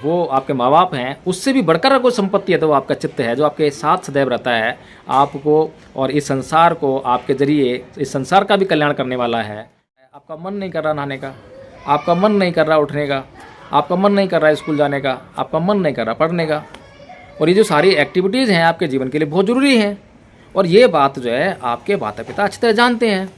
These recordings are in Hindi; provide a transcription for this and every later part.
वो आपके माँ बाप हैं, उससे भी बढ़कर कोई संपत्ति है तो वो आपका चित्त है, जो आपके साथ सदैव रहता है आपको और इस संसार को आपके जरिए इस संसार का भी कल्याण करने वाला है। आपका मन नहीं कर रहा नहाने का, आपका मन नहीं कर रहा उठने का, आपका मन नहीं कर रहा स्कूल जाने का, आपका मन नहीं कर रहा पढ़ने का, और ये जो सारी एक्टिविटीज़ हैं आपके जीवन के लिए बहुत ज़रूरी हैं, और ये बात जो है आपके माता पिता अच्छी तरह जानते हैं।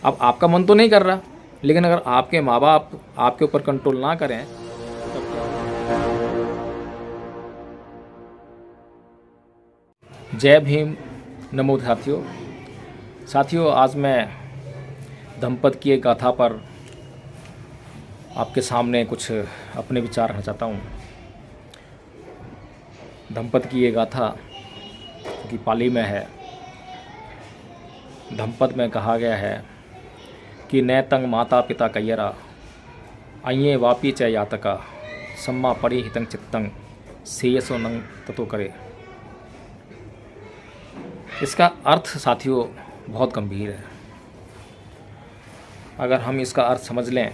अब आपका मन तो नहीं कर रहा, लेकिन अगर आपके माँ बाप आपके ऊपर कंट्रोल ना करें तब क्या होगा। जय भीम, नमो साथियों, आज मैं धम्पद की एक गाथा पर आपके सामने कुछ अपने विचार रखना चाहता हूँ। धम्पद की ये गाथा की पाली में है। धम्पद में कहा गया है कि नैतंग माता पिता कैयरा अये वापी च यातका सम्मा परि हितं चित्तं सेयसो नंग ततो करे। इसका अर्थ साथियों बहुत गंभीर है। अगर हम इसका अर्थ समझ लें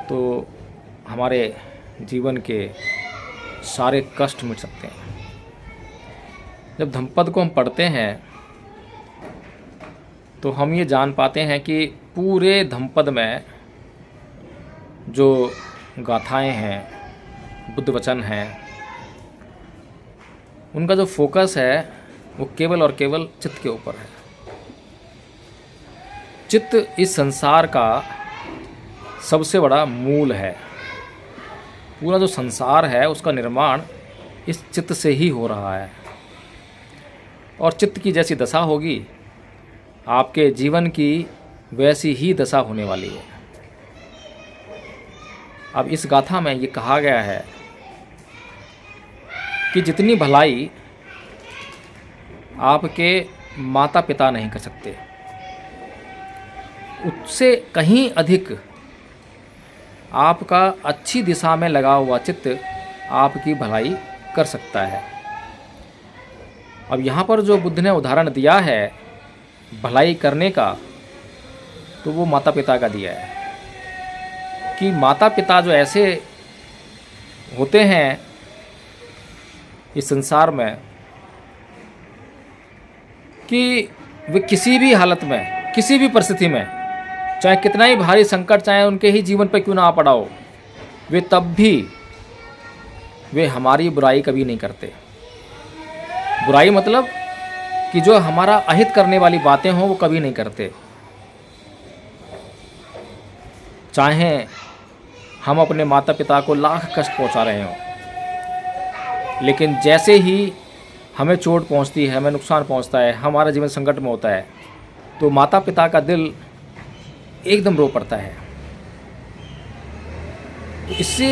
तो हमारे जीवन के सारे कष्ट मिट सकते हैं। जब धम्पद को हम पढ़ते हैं तो हम ये जान पाते हैं कि पूरे धम्पद में जो गाथाएं हैं, बुद्ध वचन हैं, उनका जो फोकस है वो केवल और केवल चित्त के ऊपर है। चित्त इस संसार का सबसे बड़ा मूल है। पूरा जो संसार है उसका निर्माण इस चित्त से ही हो रहा है, और चित्त की जैसी दशा होगी आपके जीवन की वैसी ही दशा होने वाली है। अब इस गाथा में ये कहा गया है कि जितनी भलाई आपके माता पिता नहीं कर सकते, उससे कहीं अधिक आपका अच्छी दिशा में लगा हुआ चित्त आपकी भलाई कर सकता है। अब यहाँ पर जो बुद्ध ने उदाहरण दिया है भलाई करने का, तो वो माता पिता का दिया है कि माता पिता जो ऐसे होते हैं इस संसार में कि वे किसी भी हालत में, किसी भी परिस्थिति में, चाहे कितना ही भारी संकट चाहे उनके ही जीवन पर क्यों ना आ पड़ा हो, वे तब भी वे हमारी बुराई कभी नहीं करते। बुराई मतलब कि जो हमारा अहित करने वाली बातें हों वो कभी नहीं करते। चाहे हम अपने माता पिता को लाख कष्ट पहुंचा रहे हों, लेकिन जैसे ही हमें चोट पहुंचती है, हमें नुकसान पहुंचता है, हमारा जीवन संकट में होता है, तो माता पिता का दिल एकदम रो पड़ता है। इससे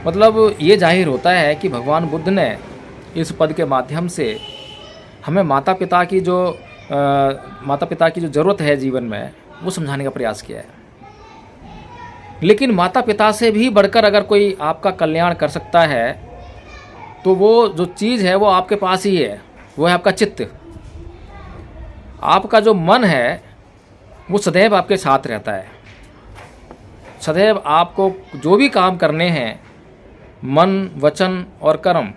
मतलब ये जाहिर होता है कि भगवान बुद्ध ने इस पद के माध्यम से हमें माता पिता की जो ज़रूरत है जीवन में वो समझाने का प्रयास किया है। लेकिन माता पिता से भी बढ़कर अगर कोई आपका कल्याण कर सकता है तो वो जो चीज़ है वो आपके पास ही है, वो है आपका चित्त। आपका जो मन है वो सदैव आपके साथ रहता है। सदैव आपको जो भी काम करने हैं, मन, वचन और कर्म,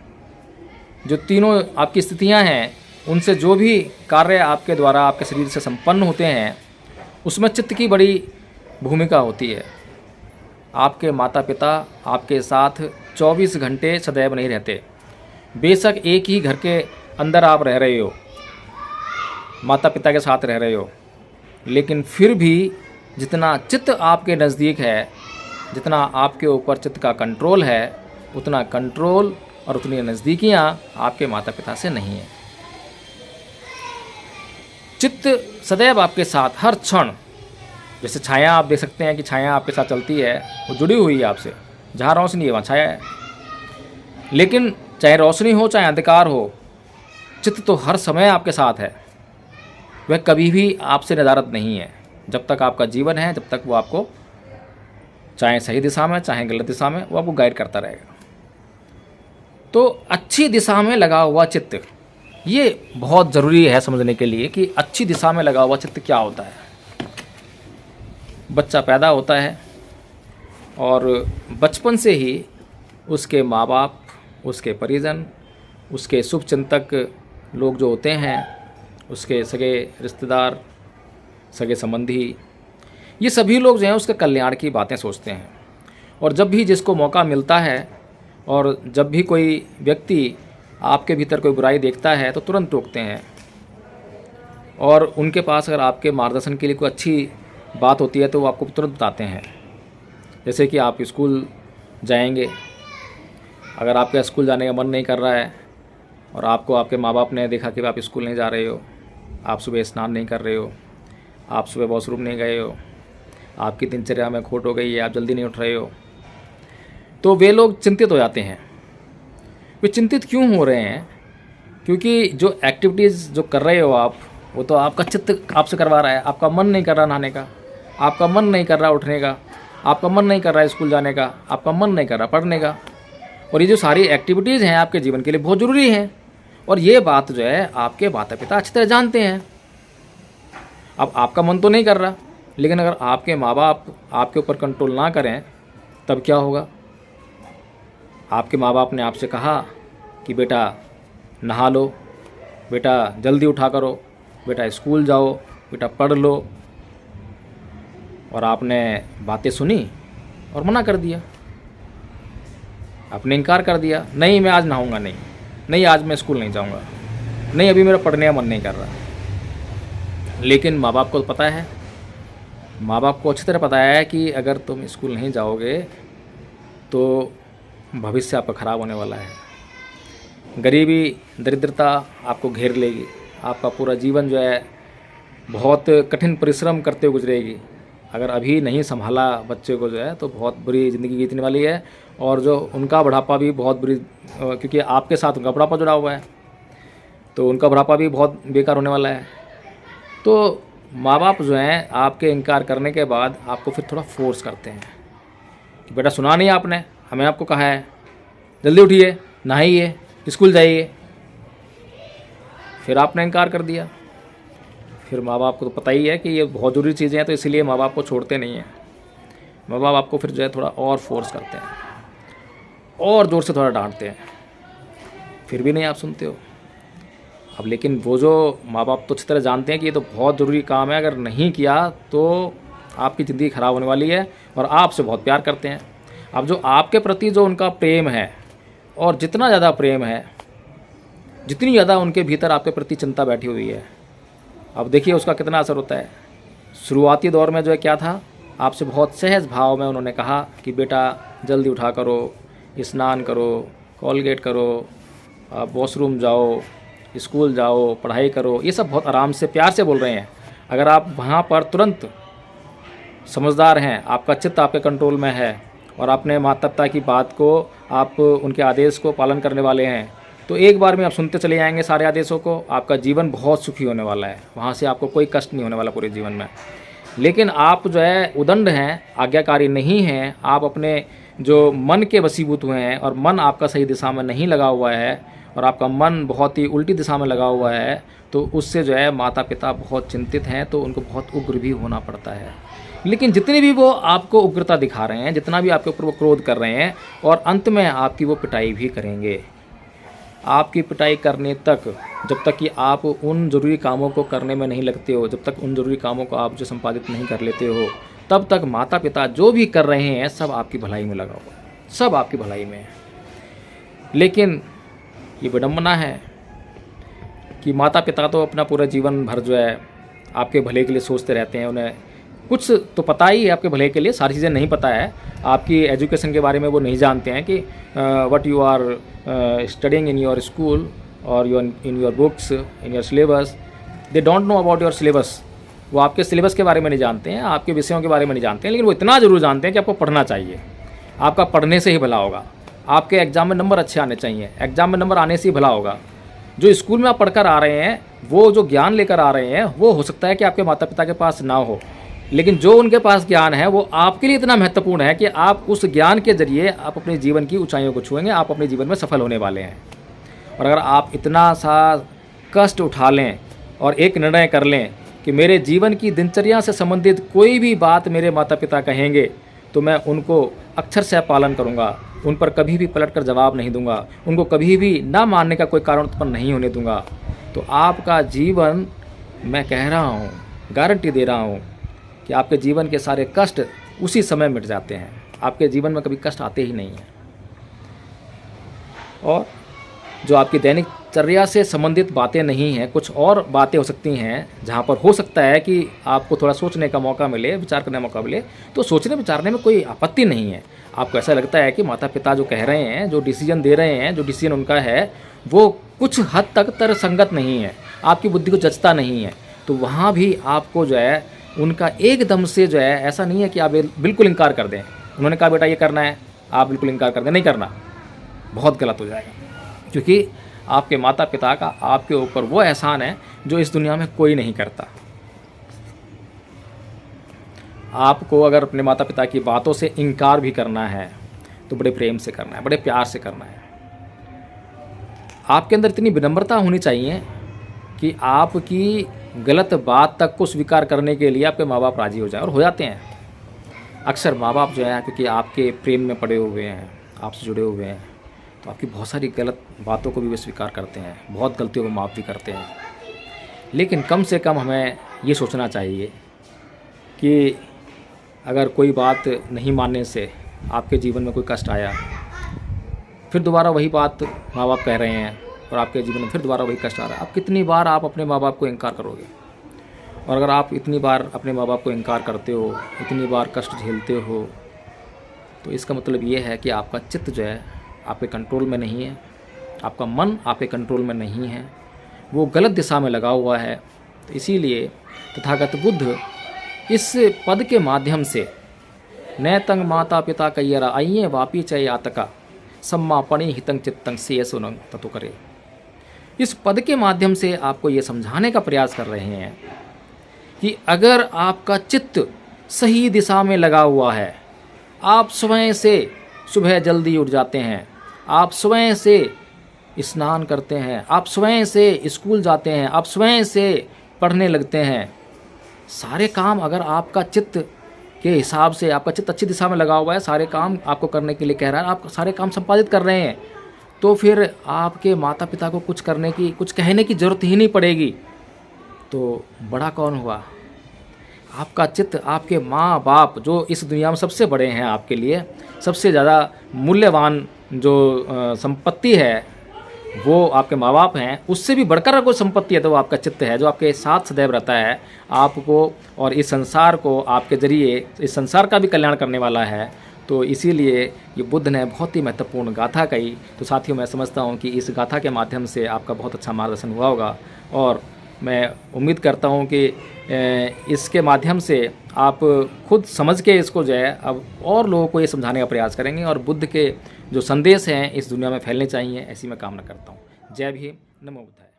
जो तीनों आपकी स्थितियां हैं, उनसे जो भी कार्य आपके द्वारा आपके शरीर से संपन्न होते हैं, उसमें चित्त की बड़ी भूमिका होती है। आपके माता पिता आपके साथ 24 घंटे सदैव नहीं रहते। बेशक एक ही घर के अंदर आप रह रहे हो, माता पिता के साथ रह रहे हो, लेकिन फिर भी जितना चित्त आपके नज़दीक है, जितना आपके ऊपर चित्त का कंट्रोल है, उतना कंट्रोल और उतनी नज़दीकियाँ आपके माता पिता से नहीं है। चित्त सदैव आपके साथ हर क्षण, जैसे छाया आप देख सकते हैं कि छाया आपके साथ चलती है, वो जुड़ी हुई है आपसे। जहाँ रोशनी है वहाँ छाया है। लेकिन चाहे रोशनी हो चाहे अंधकार हो, चित्त तो हर समय आपके साथ है। वह कभी भी आपसे नदारद नहीं है। जब तक आपका जीवन है, जब तक वो आपको चाहे सही दिशा में चाहे गलत दिशा में वो आपको गाइड करता रहेगा। तो अच्छी दिशा में लगा हुआ चित्त, ये बहुत ज़रूरी है समझने के लिए कि अच्छी दिशा में लगा हुआ चित्त क्या होता है। बच्चा पैदा होता है, और बचपन से ही उसके माँ बाप, उसके परिजन, उसके शुभचिंतक लोग जो होते हैं, उसके सगे रिश्तेदार, सगे संबंधी, ये सभी लोग जो हैं उसके कल्याण की बातें सोचते हैं। और जब भी जिसको मौका मिलता है और जब भी कोई व्यक्ति आपके भीतर कोई बुराई देखता है तो तुरंत टोकते हैं। और उनके पास अगर आपके मार्गदर्शन के लिए कोई अच्छी बात होती है तो वो आपको तुरंत बताते हैं। जैसे कि आप स्कूल जाएंगे, अगर आपका स्कूल जाने का मन नहीं कर रहा है और आपको आपके माँ बाप ने देखा कि आप स्कूल नहीं जा रहे हो, आप सुबह स्नान नहीं कर रहे हो, आप सुबह वॉशरूम नहीं गए हो, आपकी दिनचर्या में खोट हो गई है, आप जल्दी नहीं उठ रहे हो, तो वे लोग चिंतित हो जाते हैं। वे चिंतित क्यों हो रहे हैं? क्योंकि जो एक्टिविटीज़ जो कर रहे हो आप, वो तो आपका चित्त आपसे करवा रहा है। आपका मन नहीं कर रहा नहाने का, आपका मन नहीं कर रहा उठने का, आपका मन नहीं कर रहा स्कूल जाने का, आपका मन नहीं कर रहा पढ़ने का। और ये जो सारी एक्टिविटीज़ हैं आपके जीवन के लिए बहुत ज़रूरी हैं। और ये बात जो है आपके माता पिता अच्छी तरह जानते हैं। अब आपका मन तो नहीं कर रहा, लेकिन अगर आपके माँ बाप आपके ऊपर कंट्रोल ना करें तब क्या होगा? आपके माँ बाप ने आपसे कहा कि बेटा नहा लो, बेटा जल्दी उठा करो, बेटा स्कूल जाओ, बेटा पढ़ लो, और आपने बातें सुनी और मना कर दिया, आपने इनकार कर दिया, नहीं मैं आज नहाऊंगा, नहीं आज मैं स्कूल नहीं जाऊंगा, नहीं अभी मेरा पढ़ने का मन नहीं कर रहा। लेकिन माँ बाप को तो पता है, माँ बाप को अच्छी तरह पता है कि अगर तुम स्कूल नहीं जाओगे तो भविष्य आपका ख़राब होने वाला है। गरीबी, दरिद्रता आपको घेर लेगी, आपका पूरा जीवन जो है बहुत कठिन परिश्रम करते हुए गुजरेगी। अगर अभी नहीं संभाला बच्चे को जो है तो बहुत बुरी ज़िंदगी बीतने वाली है। और जो उनका बुढ़ापा भी बहुत बुरी, क्योंकि आपके साथ उनका बुढ़ापा जुड़ा हुआ है, तो उनका बुढ़ापा भी बहुत बेकार होने वाला है। तो माँ बाप जो हैं आपके इनकार करने के बाद आपको फिर थोड़ा फोर्स करते हैं कि बेटा सुना नहीं आपने, हमें आपको कहा है जल्दी उठिए, नहाइए, स्कूल जाइए। फिर आपने इनकार कर दिया। फिर माँ बाप को तो पता ही है कि ये बहुत ज़रूरी चीज़ें हैं, तो इसीलिए माँ बाप को छोड़ते नहीं हैं। माँ बाप आपको फिर जो है थोड़ा और फोर्स करते हैं और ज़ोर से थोड़ा डांटते हैं, फिर भी नहीं आप सुनते हो। अब लेकिन वो जो माँ बाप तो अच्छी तरह जानते हैं कि ये तो बहुत ज़रूरी काम है, अगर नहीं किया तो आपकी ज़िंदगी ख़राब होने वाली है, और आपसे बहुत प्यार करते हैं। अब जो आपके प्रति जो उनका प्रेम है, और जितना ज़्यादा प्रेम है, जितनी ज़्यादा उनके भीतर आपके प्रति चिंता बैठी हुई है, अब देखिए उसका कितना असर होता है। शुरुआती दौर में जो है क्या था, आपसे बहुत सहज भाव में उन्होंने कहा कि बेटा जल्दी उठा करो, स्नान करो, कॉलगेट करो, आप वॉशरूम जाओ, स्कूल जाओ, पढ़ाई करो, ये सब बहुत आराम से प्यार से बोल रहे हैं। अगर आप वहाँ पर तुरंत समझदार हैं, आपका चित्त आपके कंट्रोल में है और आपने माता पिता की बात को, आप उनके आदेश को पालन करने वाले हैं, तो एक बार में आप सुनते चले जाएंगे सारे आदेशों को, आपका जीवन बहुत सुखी होने वाला है। वहाँ से आपको कोई कष्ट नहीं होने वाला पूरे जीवन में। लेकिन आप जो है उदंड हैं, आज्ञाकारी नहीं हैं, आप अपने जो मन के वशीभूत हुए हैं और मन आपका सही दिशा में नहीं लगा हुआ है और आपका मन बहुत ही उल्टी दिशा में लगा हुआ है, तो उससे जो है माता पिता बहुत चिंतित हैं, तो उनको बहुत उग्र भी होना पड़ता है। लेकिन जितनी भी वो आपको उग्रता दिखा रहे हैं, जितना भी आपके ऊपर वो क्रोध कर रहे हैं, और अंत में आपकी वो पिटाई भी करेंगे। आपकी पिटाई करने तक, जब तक कि आप उन ज़रूरी कामों को करने में नहीं लगते हो, जब तक उन ज़रूरी कामों को आप जो संपादित नहीं कर लेते हो, तब तक माता पिता जो भी कर रहे हैं सब आपकी भलाई में लगा हुआ है, सब आपकी भलाई में है। लेकिन ये विडम्बना है कि माता पिता तो अपना पूरा जीवन भर जो है आपके भले के लिए सोचते रहते हैं। उन्हें कुछ तो पता ही है आपके भले के लिए, सारी चीज़ें नहीं पता है। आपकी एजुकेशन के बारे में वो नहीं जानते हैं कि what you are studying in your school और in your books, in your syllabus. They don't know about your syllabus. वो आपके सिलेबस के बारे में नहीं जानते हैं, आपके विषयों के बारे में नहीं जानते हैं, लेकिन वो इतना ज़रूर जानते हैं कि आपको पढ़ना चाहिए। आपका पढ़ने से ही भला होगा, आपके एग्ज़ाम में नंबर अच्छे आने चाहिए, एग्ज़ाम में नंबर आने से ही भला होगा। जो स्कूल में आप पढ़कर आ रहे हैं, वो जो ज्ञान लेकर आ रहे हैं, वो हो सकता है कि आपके माता पिता के पास ना हो, लेकिन जो उनके पास ज्ञान है वो आपके लिए इतना महत्वपूर्ण है कि आप उस ज्ञान के जरिए आप अपने जीवन की ऊंचाइयों को छुएंगे, आप अपने जीवन में सफल होने वाले हैं। और अगर आप इतना सा कष्ट उठा लें और एक निर्णय कर लें कि मेरे जीवन की दिनचर्या से संबंधित कोई भी बात मेरे माता पिता कहेंगे तो मैं उनको अक्षर से पालन करूँगा, उन पर कभी भी पलट कर जवाब नहीं दूंगा, उनको कभी भी ना मानने का कोई कारण उत्पन्न नहीं होने दूंगा, तो आपका जीवन, मैं कह रहा हूँ, गारंटी दे रहा हूँ कि आपके जीवन के सारे कष्ट उसी समय मिट जाते हैं। आपके जीवन में कभी कष्ट आते ही नहीं हैं। और जो आपकी दैनिक चर्या से संबंधित बातें नहीं हैं, कुछ और बातें हो सकती हैं जहाँ पर हो सकता है कि आपको थोड़ा सोचने का मौका मिले, विचार करने का मौका मिले, तो सोचने विचारने में कोई आपत्ति नहीं है। आपको ऐसा लगता है कि माता पिता जो कह रहे हैं, जो डिसीजन दे रहे हैं, जो डिसीजन उनका है, वो कुछ हद तक तर्कसंगत नहीं है, आपकी बुद्धि को जचता नहीं है, तो वहाँ भी आपको जो है उनका एकदम से जो है, ऐसा नहीं है कि आप बिल्कुल इनकार कर दें। उन्होंने कहा बेटा ये करना है, आप बिल्कुल इनकार कर दें, नहीं करना, बहुत गलत हो जाएगा। क्योंकि आपके माता पिता का आपके ऊपर वो एहसान है जो इस दुनिया में कोई नहीं करता। आपको अगर अपने माता पिता की बातों से इनकार भी करना है तो बड़े प्रेम से करना है, बड़े प्यार से करना है। आपके अंदर इतनी विनम्रता होनी चाहिए कि आपकी गलत बात तक को स्वीकार करने के लिए आपके माँ बाप राजी हो जाए, और हो जाते हैं। अक्सर माँ बाप जो है, क्योंकि आपके प्रेम में पड़े हुए हैं, आपसे जुड़े हुए हैं, तो आपकी बहुत सारी गलत बातों को भी वे स्वीकार करते हैं, बहुत गलतियों को माफ़ भी करते हैं। लेकिन कम से कम हमें ये सोचना चाहिए कि अगर कोई बात नहीं मानने से आपके जीवन में कोई कष्ट आया, फिर दोबारा वही बात माँ बाप कह रहे हैं और आपके जीवन में फिर दोबारा वही कष्ट आ रहा है, आप कितनी बार आप अपने माँ बाप को इनकार करोगे? और अगर आप इतनी बार अपने माँ बाप को इनकार करते हो, इतनी बार कष्ट झेलते हो, तो इसका मतलब ये है कि आपका चित्त जो है आपके कंट्रोल में नहीं है, आपका मन आपके कंट्रोल में नहीं है, वो गलत दिशा में लगा हुआ है। तो इसीलिए तथागत बुद्ध इस पद के माध्यम से नैतंग माता पिता कैयरा आइए वापी चय आतका सम्मापणी हितंग चित्तंग से सुनंग ततो करे, इस पद के माध्यम से आपको ये समझाने का प्रयास कर रहे हैं कि अगर आपका चित्त सही दिशा में लगा हुआ है, आप स्वयं से सुबह जल्दी उठ जाते हैं, आप स्वयं से स्नान करते हैं, आप स्वयं से स्कूल जाते हैं, आप स्वयं से पढ़ने लगते हैं, सारे काम अगर आपका चित्त के हिसाब से, आपका चित्त अच्छी दिशा में लगा हुआ है, सारे काम आपको करने के लिए कह रहा है, आप सारे काम संपादित कर रहे हैं, तो फिर आपके माता पिता को कुछ करने की, कुछ कहने की ज़रूरत ही नहीं पड़ेगी। तो बड़ा कौन हुआ? आपका चित्त, आपके माँ बाप जो इस दुनिया में सबसे बड़े हैं, आपके लिए सबसे ज़्यादा मूल्यवान जो संपत्ति है वो आपके माँ बाप हैं, उससे भी बढ़कर कोई संपत्ति है तो वो आपका चित्त है, जो आपके साथ सदैव रहता है, आपको और इस संसार को आपके ज़रिए इस संसार का भी कल्याण करने वाला है। तो इसीलिए ये बुद्ध ने बहुत ही महत्वपूर्ण गाथा कही। तो साथियों, मैं समझता हूँ कि इस गाथा के माध्यम से आपका बहुत अच्छा मार्गदर्शन हुआ होगा, और मैं उम्मीद करता हूँ कि इसके माध्यम से आप खुद समझ के इसको जो है अब और लोगों को ये समझाने का प्रयास करेंगे, और बुद्ध के जो संदेश हैं इस दुनिया में फैलने चाहिए, ऐसी मैं कामना करता हूँ। जय भीम, नमो बुद्धाय।